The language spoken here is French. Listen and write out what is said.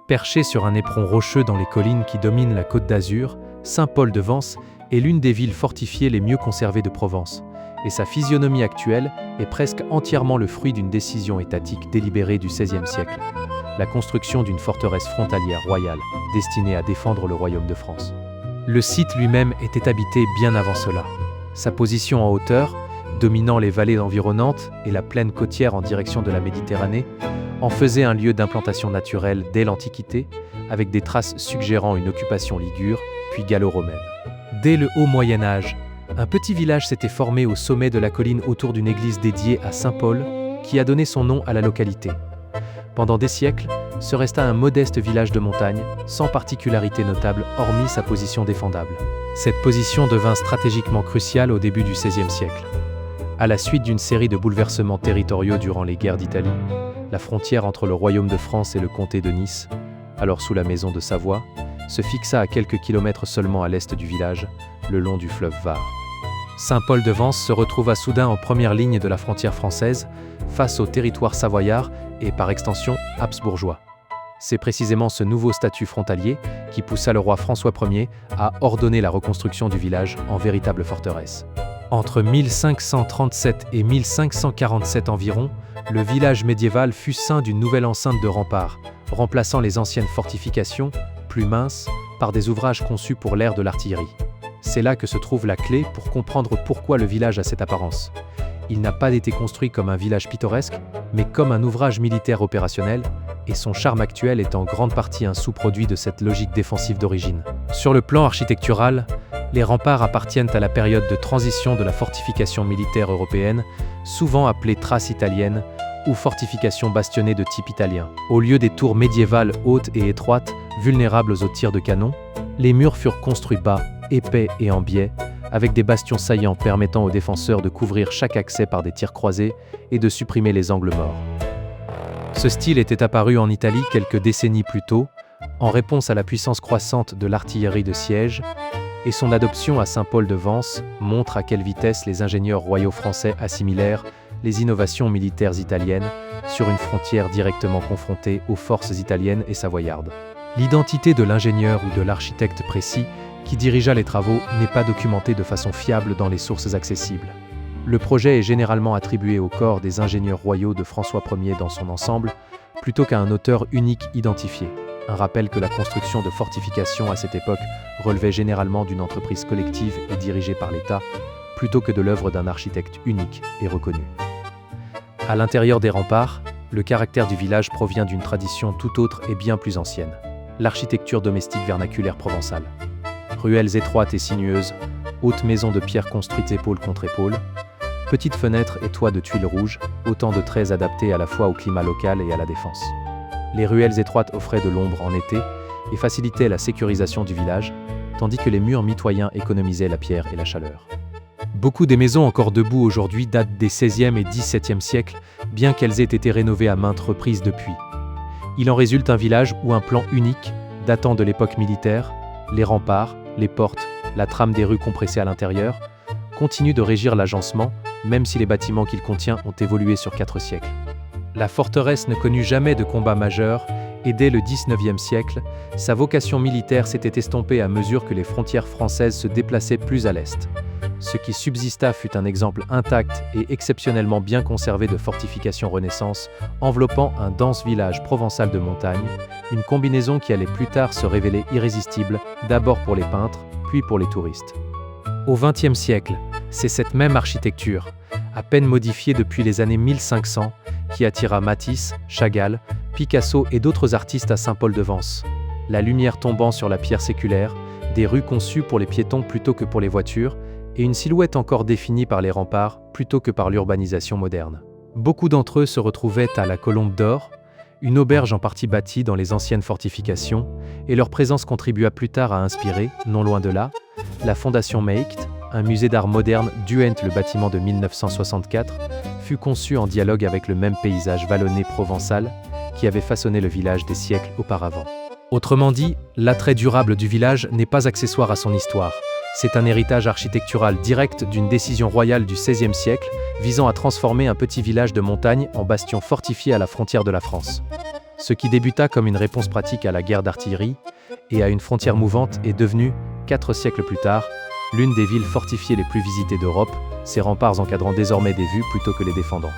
Perché sur un éperon rocheux dans les collines qui dominent la Côte d'Azur, Saint-Paul-de-Vence est l'une des villes fortifiées les mieux conservées de Provence, et sa physionomie actuelle est presque entièrement le fruit d'une décision étatique délibérée du XVIe siècle, la construction d'une forteresse frontalière royale destinée à défendre le royaume de France. Le site lui-même était habité bien avant cela. Sa position en hauteur, dominant les vallées environnantes et la plaine côtière en direction de la Méditerranée, en faisait un lieu d'implantation naturelle dès l'Antiquité, avec des traces suggérant une occupation ligure, puis gallo-romaine. Dès le haut Moyen Âge, un petit village s'était formé au sommet de la colline autour d'une église dédiée à Saint Paul, qui a donné son nom à la localité. Pendant des siècles, ce resta un modeste village de montagne, sans particularité notable hormis sa position défendable. Cette position devint stratégiquement cruciale au début du XVIe siècle. À la suite d'une série de bouleversements territoriaux durant les guerres d'Italie, la frontière entre le royaume de France et le comté de Nice, alors sous la maison de Savoie, se fixa à quelques kilomètres seulement à l'est du village, le long du fleuve Var. Saint-Paul-de-Vence se retrouva soudain en première ligne de la frontière française, face au territoire savoyard et, par extension, habsbourgeois. C'est précisément ce nouveau statut frontalier qui poussa le roi François Ier à ordonner la reconstruction du village en véritable forteresse. Entre 1537 et 1547 environ, le village médiéval fut ceint d'une nouvelle enceinte de remparts, remplaçant les anciennes fortifications, plus minces, par des ouvrages conçus pour l'ère de l'artillerie. C'est là que se trouve la clé pour comprendre pourquoi le village a cette apparence. Il n'a pas été construit comme un village pittoresque, mais comme un ouvrage militaire opérationnel, et son charme actuel est en grande partie un sous-produit de cette logique défensive d'origine. Sur le plan architectural, les remparts appartiennent à la période de transition de la fortification militaire européenne, souvent appelée trace italienne, ou fortification bastonnée de type italien. Au lieu des tours médiévales hautes et étroites, vulnérables aux tirs de canon, les murs furent construits bas, épais et en biais, avec des bastions saillants permettant aux défenseurs de couvrir chaque accès par des tirs croisés et de supprimer les angles morts. Ce style était apparu en Italie quelques décennies plus tôt, en réponse à la puissance croissante de l'artillerie de siège, et son adoption à Saint-Paul-de-Vence montre à quelle vitesse les ingénieurs royaux français assimilèrent les innovations militaires italiennes sur une frontière directement confrontée aux forces italiennes et savoyardes. L'identité de l'ingénieur ou de l'architecte précis qui dirigea les travaux n'est pas documentée de façon fiable dans les sources accessibles. Le projet est généralement attribué au corps des ingénieurs royaux de François Ier dans son ensemble, plutôt qu'à un auteur unique identifié. Un rappel que la construction de fortifications à cette époque relevait généralement d'une entreprise collective et dirigée par l'État, plutôt que de l'œuvre d'un architecte unique et reconnu. À l'intérieur des remparts, le caractère du village provient d'une tradition tout autre et bien plus ancienne. L'architecture domestique vernaculaire provençale. Ruelles étroites et sinueuses, hautes maisons de pierre construites épaule contre épaule, petites fenêtres et toits de tuiles rouges, autant de traits adaptés à la fois au climat local et à la défense. Les ruelles étroites offraient de l'ombre en été et facilitaient la sécurisation du village, tandis que les murs mitoyens économisaient la pierre et la chaleur. Beaucoup des maisons encore debout aujourd'hui datent des XVIe et XVIIe siècles, bien qu'elles aient été rénovées à maintes reprises depuis. Il en résulte un village ou un plan unique, datant de l'époque militaire. Les remparts, les portes, la trame des rues compressées à l'intérieur, continuent de régir l'agencement, même si les bâtiments qu'il contient ont évolué sur 4 siècles. La forteresse ne connut jamais de combat majeur, et dès le XIXe siècle, sa vocation militaire s'était estompée à mesure que les frontières françaises se déplaçaient plus à l'est. Ce qui subsista fut un exemple intact et exceptionnellement bien conservé de fortification Renaissance, enveloppant un dense village provençal de montagne, une combinaison qui allait plus tard se révéler irrésistible, d'abord pour les peintres, puis pour les touristes. Au XXe siècle, c'est cette même architecture, à peine modifiée depuis les années 1500, qui attira Matisse, Chagall, Picasso et d'autres artistes à Saint-Paul-de-Vence. La lumière tombant sur la pierre séculaire, des rues conçues pour les piétons plutôt que pour les voitures, et une silhouette encore définie par les remparts plutôt que par l'urbanisation moderne. Beaucoup d'entre eux se retrouvaient à la Colombe d'Or, une auberge en partie bâtie dans les anciennes fortifications, et leur présence contribua plus tard à inspirer, non loin de là, la Fondation Meikt, un musée d'art moderne Duent. Le bâtiment de 1964 fut conçu en dialogue avec le même paysage vallonné provençal qui avait façonné le village des siècles auparavant. Autrement dit, l'attrait durable du village n'est pas accessoire à son histoire. C'est un héritage architectural direct d'une décision royale du XVIe siècle visant à transformer un petit village de montagne en bastion fortifié à la frontière de la France. Ce qui débuta comme une réponse pratique à la guerre d'artillerie et à une frontière mouvante est devenu, 4 siècles plus tard, l'une des villes fortifiées les plus visitées d'Europe, ses remparts encadrant désormais des vues plutôt que les défendant.